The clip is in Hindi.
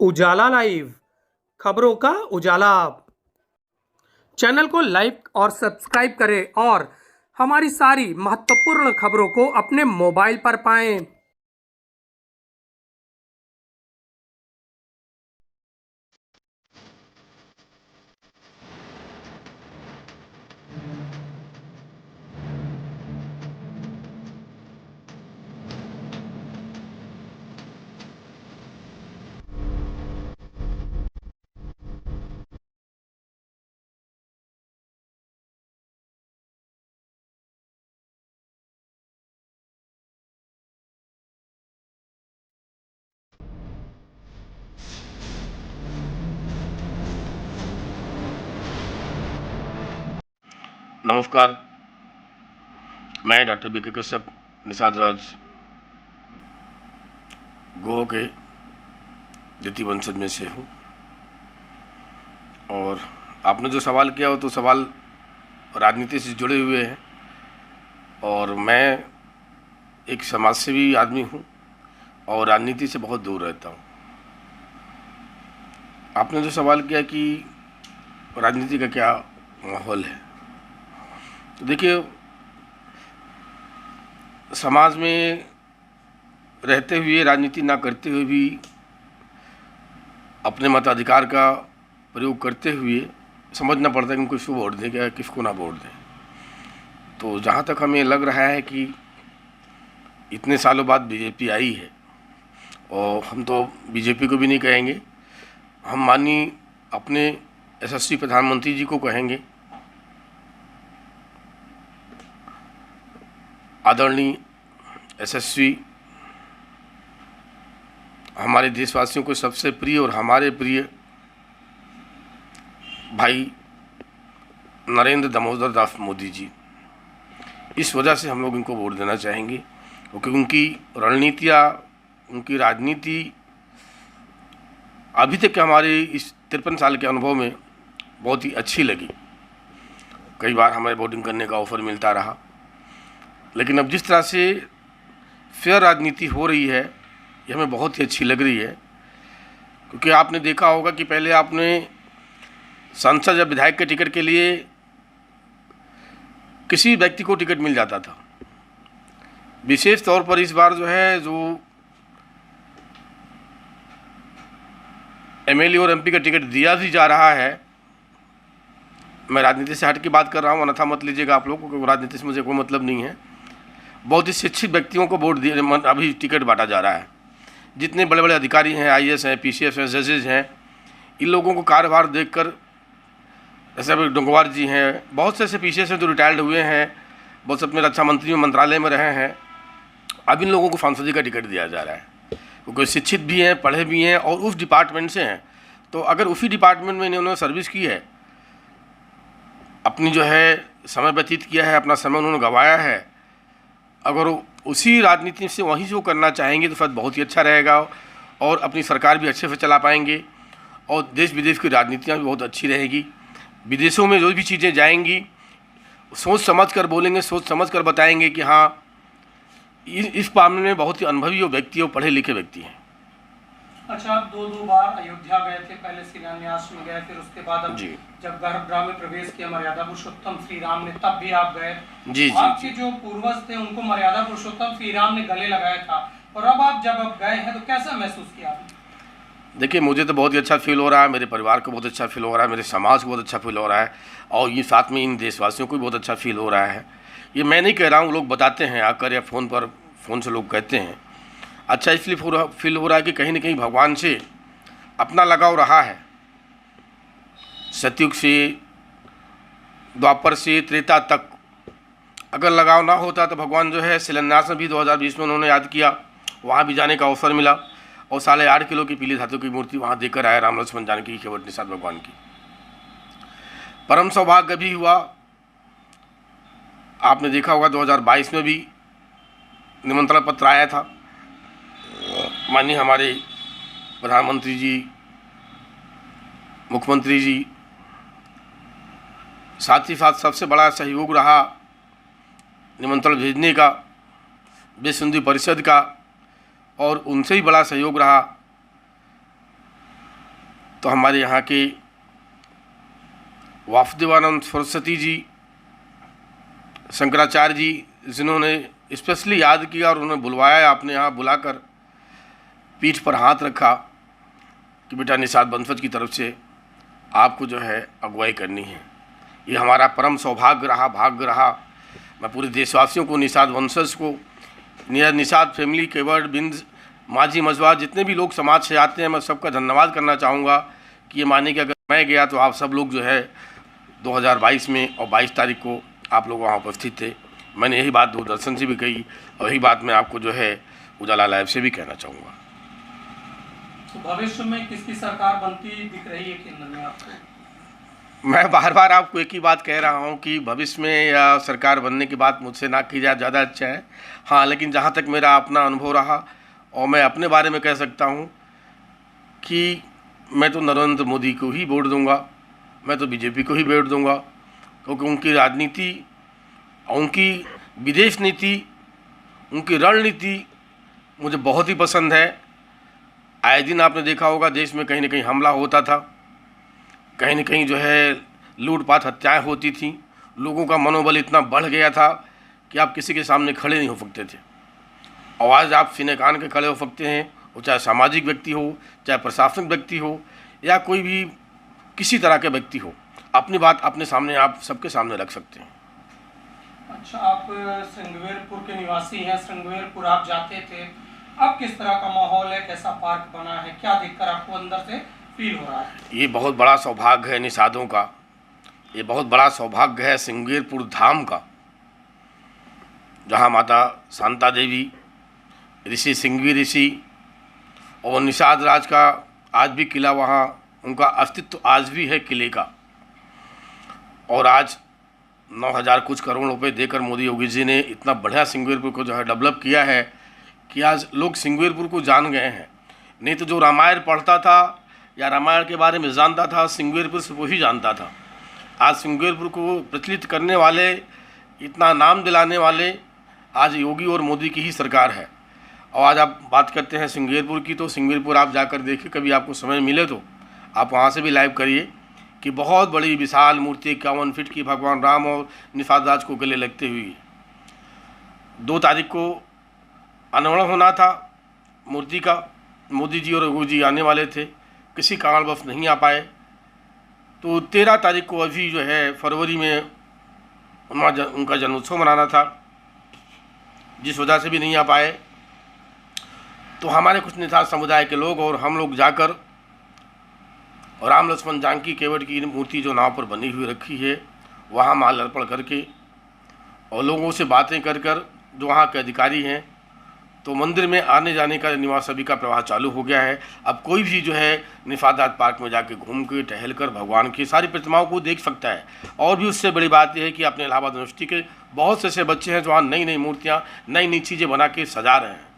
उजाला लाइव खबरों का उजाला। चैनल को लाइक और सब्सक्राइब करें और हमारी सारी महत्वपूर्ण खबरों को अपने मोबाइल पर पाएं। नमस्कार, मैं डॉक्टर बी के कश्यप निषाद राज गोवा के जति वंशज में से हूँ। और आपने जो सवाल किया हो तो सवाल राजनीति से जुड़े हुए हैं और मैं एक समाजसेवी आदमी हूँ और राजनीति से बहुत दूर रहता हूँ। आपने जो सवाल किया कि राजनीति का क्या माहौल है, तो देखिए, समाज में रहते हुए राजनीति ना करते हुए भी अपने मताधिकार का प्रयोग करते हुए समझना पड़ता है कि किसको वोट दें या किसको ना वोट दें। तो जहाँ तक हमें लग रहा है कि इतने सालों बाद बीजेपी आई है, और हम तो बीजेपी को भी नहीं कहेंगे, हम माननीय अपने यशस्वी प्रधानमंत्री जी को कहेंगे, आदरणीय यशस्वी हमारे देशवासियों को सबसे प्रिय और हमारे प्रिय भाई नरेंद्र दामोदर दास मोदी जी। इस वजह से हम लोग इनको वोट देना चाहेंगे, क्योंकि उनकी रणनीतियाँ, उनकी राजनीति अभी तक के हमारे इस 53 साल के अनुभव में बहुत ही अच्छी लगी। कई बार हमें वोटिंग करने का ऑफर मिलता रहा, लेकिन अब जिस तरह से फेयर राजनीति हो रही है, ये हमें बहुत ही अच्छी लग रही है। क्योंकि आपने देखा होगा कि पहले आपने सांसद या विधायक के टिकट के लिए किसी व्यक्ति को टिकट मिल जाता था। विशेष तौर पर इस बार जो है, जो एमएलए और एमपी का टिकट दिया भी जा रहा है, मैं राजनीति से हट के बात कर रहा हूँ, अन्यथा मत लीजिएगा आप लोग, क्योंकि राजनीति से मुझे कोई मतलब नहीं है। बहुत ही शिक्षित व्यक्तियों को वोट दिए अभी टिकट बांटा जा रहा है। जितने बड़े बड़े अधिकारी हैं, आईएएस हैं, पीसीएस हैं, जजेज हैं, इन लोगों को कार्यभार देखकर, जैसे अभी डोंगवार जी हैं, बहुत से ऐसे पीसीएस हैं जो रिटायर्ड हुए हैं, बहुत से अपने रक्षा मंत्री मंत्रालय में रहे हैं, अब इन लोगों को सांसदी का टिकट दिया जा रहा है, क्योंकि शिक्षित भी हैं, पढ़े भी हैं और उस डिपार्टमेंट से हैं। तो अगर उसी डिपार्टमेंट में इन्होंने सर्विस की है, अपनी जो है समय व्यतीत किया है, अपना समय उन्होंने गंवाया है, अगर उसी राजनीति से वहीं से वो करना चाहेंगे तो शायद बहुत ही अच्छा रहेगा और अपनी सरकार भी अच्छे से चला पाएंगे और देश विदेश की राजनीतियाँ भी बहुत अच्छी रहेगी। विदेशों में जो भी चीज़ें जाएंगी, सोच समझ कर बोलेंगे, सोच समझ कर बताएंगे कि हाँ, इस मामले में बहुत ही अनुभवी व्यक्ति और पढ़े लिखे व्यक्ति हैं। अच्छा, आप दो बार अयोध्या गए थे, पहले शिलान्यास में गए, फिर उसके बाद अब जब गर्भगृह में प्रवेश किया मर्यादा पुरुषोत्तम श्री राम ने, तब भी आप गए। जी। आपके जो पूर्वज थे उनको मर्यादा पुरुषोत्तम श्री राम ने गले लगाया था, और अब आप जब गए हैं तो कैसा महसूस किया आपने? देखिए, मुझे तो बहुत ही अच्छा फील हो रहा है, मेरे परिवार को बहुत अच्छा फील हो रहा है, मेरे समाज को बहुत अच्छा फील हो रहा है, और ये साथ में इन देशवासियों को भी बहुत अच्छा फील हो रहा है। ये मैं नहीं कह रहा हूँ, लोग बताते हैं आकर या फ़ोन से लोग कहते हैं। अच्छा इसलिए फील हो रहा है कि कहीं ना कहीं भगवान से अपना लगाव रहा है। सतयुग से द्वापर से त्रेता तक अगर लगाव ना होता तो भगवान जो है शिलान्यास में भी 2020 में उन्होंने याद किया, वहाँ भी जाने का अवसर मिला और 8.5 किलो की पीली धातु की मूर्ति वहाँ देकर आया राम लक्ष्मण जानकी की केवट निषाद भगवान की। परम सौभाग्य भी हुआ। आपने देखा होगा 2022 में भी निमंत्रण पत्र आया था, माननीय हमारे प्रधानमंत्री जी, मुख्यमंत्री जी, साथ ही साथ सबसे बड़ा सहयोग रहा निमंत्रण भेजने का विश्व हिंदू परिषद का, और उनसे ही बड़ा सहयोग रहा तो हमारे यहाँ के वासुदेवानंद सरस्वती जी, शंकराचार्य जी, जिन्होंने स्पेशली याद किया और उन्होंने बुलवाया, आपने यहाँ बुलाकर पीठ पर हाथ रखा कि बेटा निषाद वंशज की तरफ से आपको जो है अगुवाई करनी है। ये हमारा परम सौभाग्य रहा, भाग्य रहा। मैं पूरे देशवासियों को, निषाद वंशज को, निषाद फैमिली, केवट, बिंद, माझी, मजवा, जितने भी लोग समाज से आते हैं, मैं सबका धन्यवाद करना चाहूँगा कि ये माने कि अगर मैं गया तो आप सब लोग जो है 2022 में और 22 तारीख को आप लोग वहाँ उपस्थित थे। मैंने यही बात दूरदर्शन से भी कही और यही बात मैं आपको जो है उजाला लाइव से भी कहना चाहूँगा। तो भविष्य में किसकी सरकार बनती दिख रही है केंद्र में आपको? मैं बार बार आपको एक ही बात कह रहा हूँ कि भविष्य में या सरकार बनने की बात मुझसे ना की जाए, ज़्यादा अच्छा है। हाँ, लेकिन जहाँ तक मेरा अपना अनुभव रहा और मैं अपने बारे में कह सकता हूँ कि मैं तो नरेंद्र मोदी को ही वोट दूंगा, मैं तो बीजेपी को ही वोट दूंगा, क्योंकि उनकी राजनीति, उनकी विदेश नीति, उनकी रणनीति मुझे बहुत ही पसंद है। आए दिन आपने देखा होगा देश में कहीं ना कहीं हमला होता था, कहीं ना कहीं जो है लूटपाट, हत्याएं होती थी, लोगों का मनोबल इतना बढ़ गया था कि आप किसी के सामने खड़े नहीं हो सकते थे। और आज आप सीने कान के खड़े हो सकते हैं, वो चाहे सामाजिक व्यक्ति हो, चाहे प्रशासनिक व्यक्ति हो, या कोई भी किसी तरह के व्यक्ति हो, अपनी बात अपने सामने आप सबके सामने रख सकते हैं। अच्छा, आप श्रृंगवेरपुर के निवासी हैं, श्रृंगवेरपुर आप जाते थे, अब किस तरह का माहौल है, कैसा पार्क बना है, क्या देखकर आपको अंदर से फील हो रहा है? ये बहुत बड़ा सौभाग्य है निषादों का, ये बहुत बड़ा सौभाग्य है श्रृंगवेरपुर धाम का, जहाँ माता शांता देवी, ऋषि सिंघवी ऋषि और निषाद राज का आज भी किला, वहाँ उनका अस्तित्व आज भी है किले का। और आज 9,000 कुछ करोड़ रुपए देकर मोदी योगी जी ने इतना बढ़िया श्रृंगवेरपुर को जो है डेवलप किया है कि आज लोग श्रृंगवेरपुर को जान गए हैं। नहीं तो जो रामायण पढ़ता था या रामायण के बारे में जानता था, श्रृंगवेरपुर से वही जानता था। आज श्रृंगवेरपुर को प्रचलित करने वाले, इतना नाम दिलाने वाले आज योगी और मोदी की ही सरकार है। और आज आप बात करते हैं श्रृंगवेरपुर की, तो श्रृंगवेरपुर आप जाकर देखिए, कभी आपको समय मिले तो आप वहाँ से भी लाइव करिए कि बहुत बड़ी विशाल मूर्ति 51 फीट की भगवान राम और निषाद राज को गले लगते हुए 2 तारीख को अनावरण होना था मूर्ति का। मोदी जी और रघु जी आने वाले थे, किसी कारणवश नहीं आ पाए, तो 13 तारीख को अभी जो है फरवरी में उनका जन्मोत्सव मनाना था, जिस वजह से भी नहीं आ पाए। तो हमारे कुछ निषाद समुदाय के लोग और हम लोग जाकर और राम लक्ष्मण जानकी केवट की मूर्ति जो नाव पर बनी हुई रखी है, वहाँ माल अर्पण करके और लोगों से बातें कर जो वहाँ के अधिकारी हैं, तो मंदिर में आने जाने का निवास सभी का प्रवाह चालू हो गया है। अब कोई भी जो है निषाद पार्क में जाके घूम के टहल कर भगवान की सारी प्रतिमाओं को देख सकता है। और भी उससे बड़ी बात यह है कि अपने इलाहाबाद यूनिवर्सिटी के बहुत से ऐसे बच्चे हैं जो वहाँ नई नई मूर्तियाँ, नई नई चीज़ें बना के सजा रहे हैं।